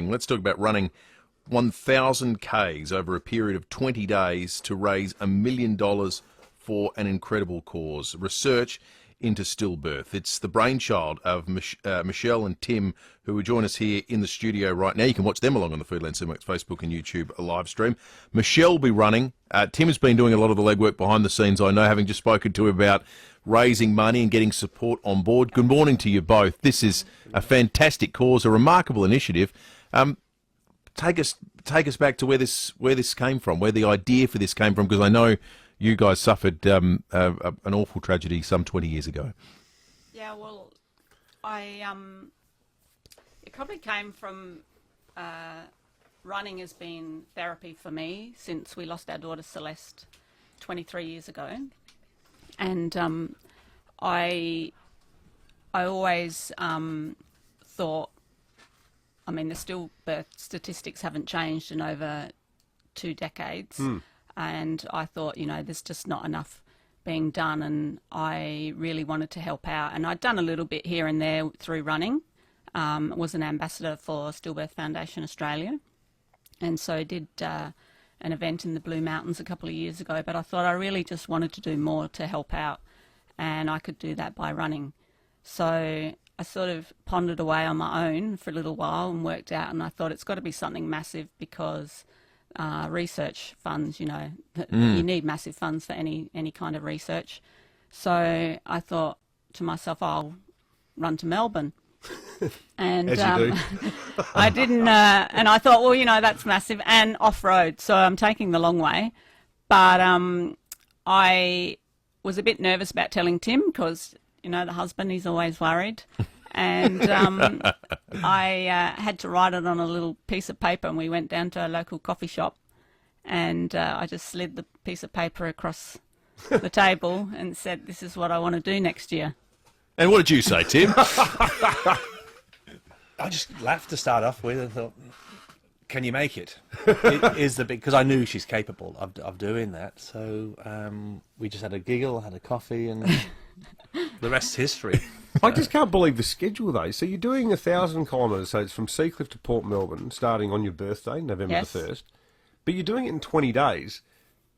running. Let's talk about running 1,000 Ks over a period of 20 days to raise $1 million for an incredible cause. Research into stillbirth. It's the brainchild of Michelle and Tim, who will join us here in the studio right now. You can watch them along on the Foodland Supermarkets Facebook and YouTube live stream. Michelle will be running. Tim has been doing a lot of the legwork behind the scenes, I know, having just spoken to him about raising money and getting support on board. Good morning to you both. This is a fantastic cause, a remarkable initiative. Take us back to where this came from, where the idea for this came from, because I know you guys suffered an awful tragedy some 20 years ago. Yeah, well, it probably came from running has been therapy for me since we lost our daughter Celeste 23 years ago, and I always thought, I mean, the stillbirth statistics haven't changed in over 2 decades. And I thought, you know, there's just not enough being done, and I really wanted to help out. And I'd done a little bit here and there through running. Was an ambassador for Stillbirth Foundation Australia, and so did an event in the Blue Mountains a couple of years ago. But I thought I really just wanted to do more to help out, and I could do that by running. So I sort of pondered away on my own for a little while and worked out, and I thought it's got to be something massive, because research funds, you know, you need massive funds for any kind of research. So I thought to myself, I'll run to Melbourne. And As you do. I didn't, and I thought, well, you know, that's massive and off-road, so I'm taking the long way. But I was a bit nervous about telling Tim, because, you know, the husband, he's always worried. And I had to write it on a little piece of paper, and we went down to a local coffee shop, and I just slid the piece of paper across the table and said, this is what I want to do next year. And what did you say, Tim? I just laughed to start off with and thought, can you make it? It is the big, because I knew she's capable of doing that. So we just had a giggle, had a coffee, and the rest's history. I just can't believe the schedule, though. So you're doing 1,000 kilometres, so it's from Seacliff to Port Melbourne, starting on your birthday, November the 1st. But you're doing it in 20 days.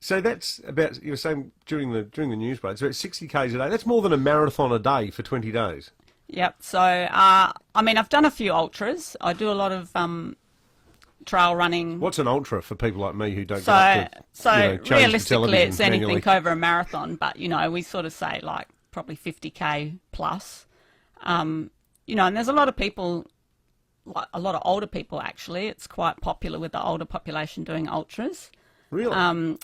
So that's about, you were saying during the news break, it's about 60 Ks a day. That's more than a marathon a day for 20 days. Yep. So, I mean, I've done a few ultras. I do a lot of trail running. What's an ultra for people like me who don't get up to, so you know, change the realistically, television it's anything manually? over a marathon, but, you know, we sort of say, like, probably 50K plus. You know, and there's a lot of people, like a lot of older people, actually. It's quite popular with the older population doing ultras. Really?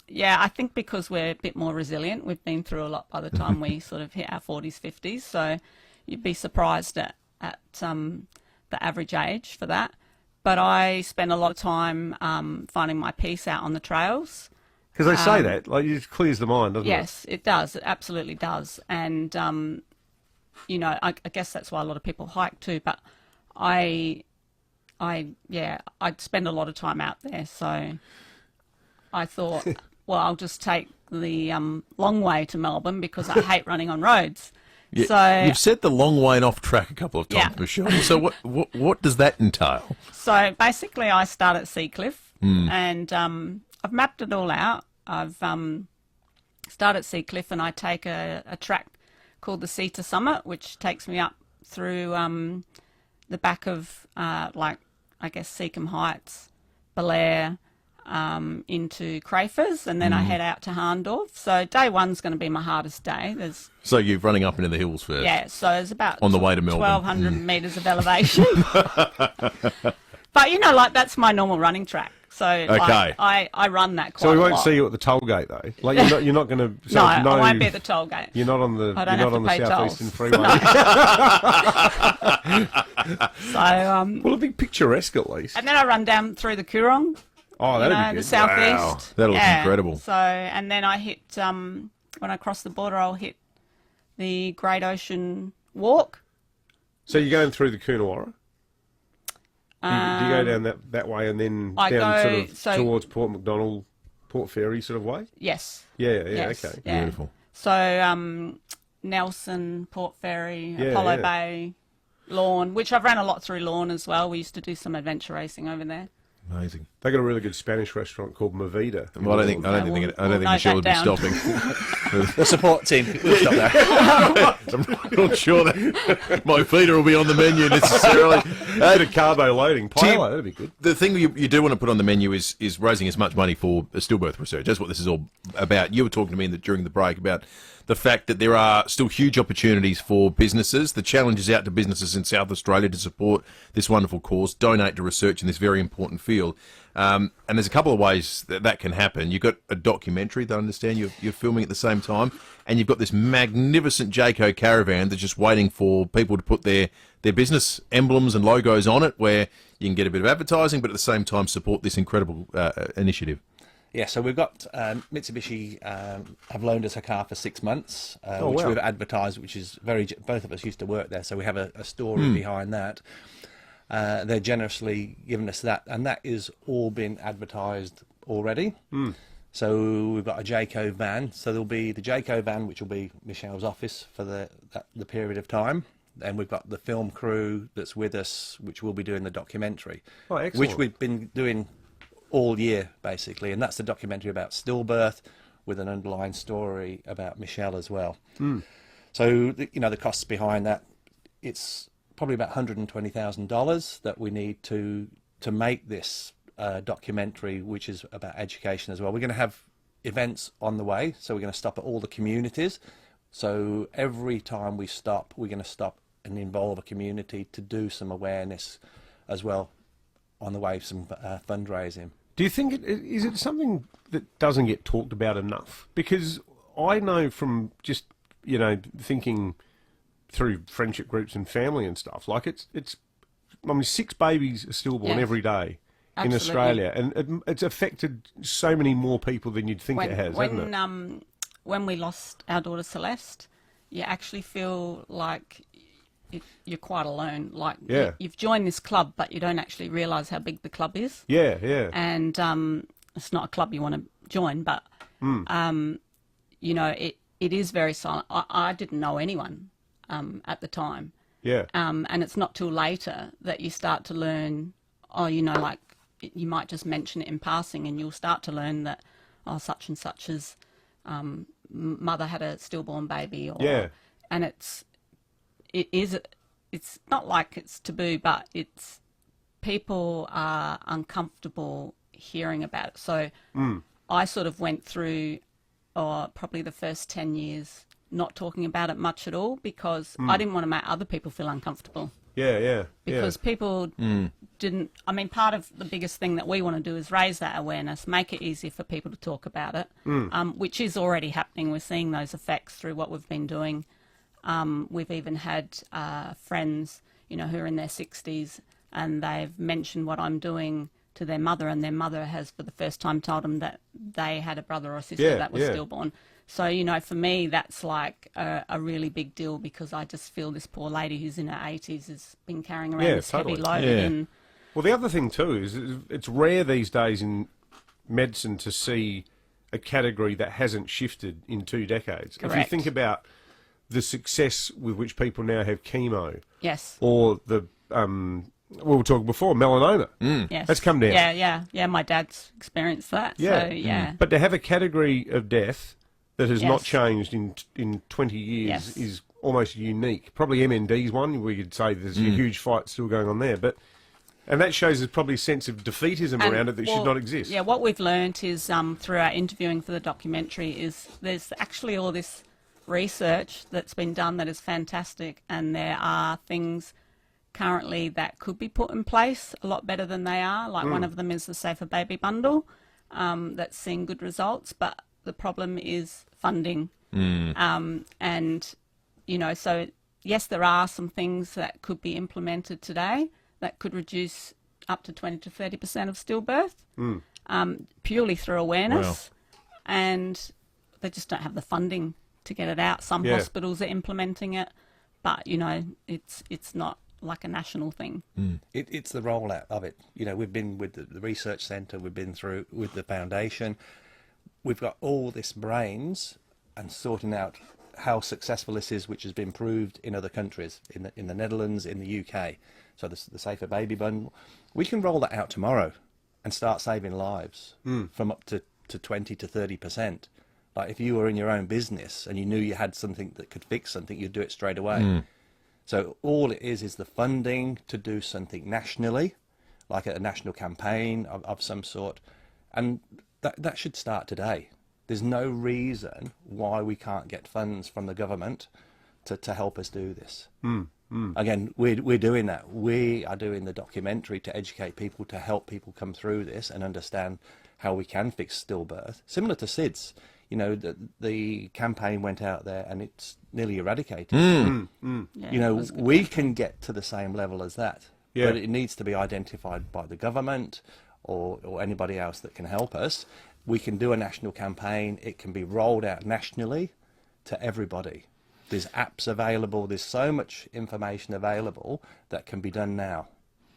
Yeah, I think because we're a bit more resilient. We've been through a lot by the time we sort of hit our 40s, 50s. So you'd be surprised at the average age for that. But I spend a lot of time finding my peace out on the trails. Because they say that, like, it clears the mind, doesn't it? Yes, it does. It absolutely does. And, you know, I guess that's why a lot of people hike too. But I spend a lot of time out there. So I thought, well, I'll just take the long way to Melbourne, because I hate running on roads. Yeah, So you've said the long way and off track a couple of times, Yeah. Michelle. So what does that entail? So basically, I start at Seacliff, and I've mapped it all out. I've start at Seacliff, and I take a track called the Sea to Summit, which takes me up through the back of, like, I guess, Seacombe Heights, Belair, into Crayfors, and then I head out to Harndorf. So day one's going to be my hardest day. So you're running up into the hills first? Yeah, so it's about on the way to Melbourne. 1,200 metres of elevation. But, you know, like, that's my normal running track. So Okay. I run that quite So we a won't lot. see you at the toll gate, though. Like, you're not going to. No, I won't be at the toll gate. You're not on the. I don't You're have not to on the pay Southeastern tolls. Freeway. So, Well, it'll be picturesque at least. and then I run down through the Coorong, Oh, you that'd know, be the good. southeast. Wow, that looks incredible. So, and then I hit, when I cross the border, I'll hit the Great Ocean Walk. So you're going through the Coonawarra? Do you go down that way and then I down go- sort of so- towards Port Macdonald, Port Fairy sort of way? Yes. Yeah, Yes, okay. yeah. Beautiful. So, Nelson, Port Ferry, Yeah, Apollo yeah. Bay, lawn, which I've ran a lot through lawn as well. We used to do some adventure racing over there. Amazing. They got a really good Spanish restaurant called Movida. Well, I don't think Michelle would be stopping. The support team will stop that. I'm not sure that my feeder will be on the menu necessarily. Bit of carbo loading. Pilo, that'd be good. The thing you do want to put on the menu is raising as much money for stillbirth research. That's what this is all about. You were talking to me during the break about the fact that there are still huge opportunities for businesses. The challenge is out to businesses in South Australia to support this wonderful cause, donate to research in this very important field. And there's a couple of ways that can happen. You've got a documentary that I understand you're filming at the same time, and you've got this magnificent Jayco caravan that's just waiting for people to put their business emblems and logos on it, where you can get a bit of advertising, but at the same time support this incredible initiative. Yeah, so we've got Mitsubishi have loaned us a car for 6 months, which wow. we've advertised, which is both of us used to work there, so we have a story behind that. They're generously given us that, and that is all been advertised already. So we've got a Jayco van, so there'll be the Jayco van, which will be Michelle's office for the period of time. And we've got the film crew that's with us, which will be doing the documentary, which we've been doing all year, basically. And that's the documentary about Stillbirth with an underlying story about Michelle as well. So, the costs behind that, it's probably about $120,000 that we need to make this documentary, which is about education as well. We're going to have events on the way, so we're going to stop at all the communities. So every time we stop, we're going to stop and involve a community to do some awareness as well on the way, some fundraising. Do you think is it something that doesn't get talked about enough? Because I know from just thinking through friendship groups and family and stuff, like it's 6 babies are stillborn every day. Absolutely. In Australia, and it's affected so many more people than you'd think it has, hasn't it? When we lost our daughter Celeste, you actually feel like you're quite alone. Like you've joined this club, but you don't actually realise how big the club is. Yeah, yeah. And it's not a club you want to join, but it is very silent. I didn't know anyone at the time. Yeah. And it's not till later that you start to learn. Like you might just mention it in passing, and you'll start to learn that such and such as mother had a stillborn baby, and it's not like it's taboo, but it's people are uncomfortable hearing about it. So I sort of went through probably the first 10 years not talking about it much at all, because I didn't want to make other people feel uncomfortable. Because people didn't. I mean, part of the biggest thing that we want to do is raise that awareness, make it easier for people to talk about it, which is already happening. We're seeing those effects through what we've been doing. We've even had friends, who are in their 60s, and they've mentioned what I'm doing to their mother, and their mother has for the first time told them that they had a brother or sister that was stillborn. So, for me, that's like a really big deal, because I just feel this poor lady who's in her 80s has been carrying around this heavy load. And well, the other thing too is it's rare these days in medicine to see a category that hasn't shifted in 2 decades. Correct. If you think about the success with which people now have chemo, or the we were talking before, melanoma. Yes. That's come down. Yeah. My dad's experienced that. So, But to have a category of death that has not changed in 20 years is almost unique. Probably MND's one, we could say there's a huge fight still going on there. And that shows there's probably a sense of defeatism around it that should not exist. Yeah, what we've learnt is through our interviewing for the documentary is there's actually all this research that's been done that is fantastic, and there are things currently that could be put in place a lot better than they are. Like one of them is the Safer Baby Bundle that's seeing good results, but the problem is funding. So yes, there are some things that could be implemented today that could reduce up to 20 to 30% of stillbirth, purely through awareness. Wow. And they just don't have the funding to get it out. Some hospitals are implementing it, but it's not like a national thing. It's the rollout of it. We've been with the research centre, we've been through with the foundation. We've got all this brains and sorting out how successful this is, which has been proved in other countries, in the Netherlands, in the UK. So the Safer Baby Bundle, we can roll that out tomorrow and start saving lives from up to 20 to 30%. Like if you were in your own business and you knew you had something that could fix something, you'd do it straight away. So all it is the funding to do something nationally, like a national campaign of some sort, and that should start today. There's no reason why we can't get funds from the government to help us do this. Again, we're doing that. We are doing the documentary to educate people, to help people come through this and understand how we can fix stillbirth. Similar to SIDS, you know, the campaign went out there and it's nearly eradicated. Yeah, You know, we can get to the same level as that, Yeah. but it needs to be identified by the government or anybody else that can help us. We can do a national campaign. It can be rolled out nationally to everybody. There's apps available. There's so much information available that can be done now.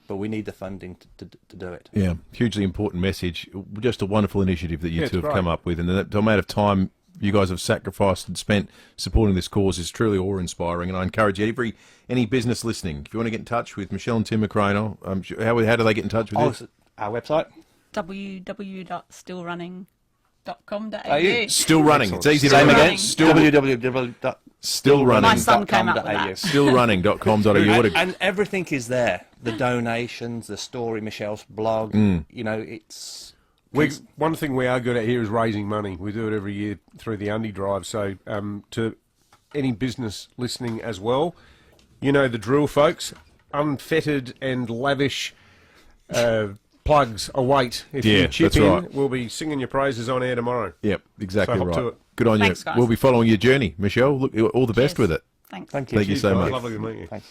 But we need the funding to do it. Yeah, hugely important message. Just a wonderful initiative that you two have come up with. And the amount of time you guys have sacrificed and spent supporting this cause is truly awe-inspiring. And I encourage any business listening, if you want to get in touch with Michelle and Tim McCranor, how do they get in touch with you? So our website? www.stillrunning.com.au. Still running. It's easy to Same remember. again. Stillrunning. My son came up with that. Stillrunning.com.au. And everything is there. The donations, the story, Michelle's blog. You know, it's... One thing we are good at here is raising money. We do it every year through the Undy Drive. So to any business listening as well, you know the drill, folks. Unfettered and lavish plugs await. If you chip in, right. we'll be singing your praises on air tomorrow. Yep, exactly So hop to right. it. Good on Thanks, you. guys. We'll be following your journey, Michelle. Look, all the best Cheers. with it. Thanks. Thank you. Thank you so much. Lovely to meet you. Thanks.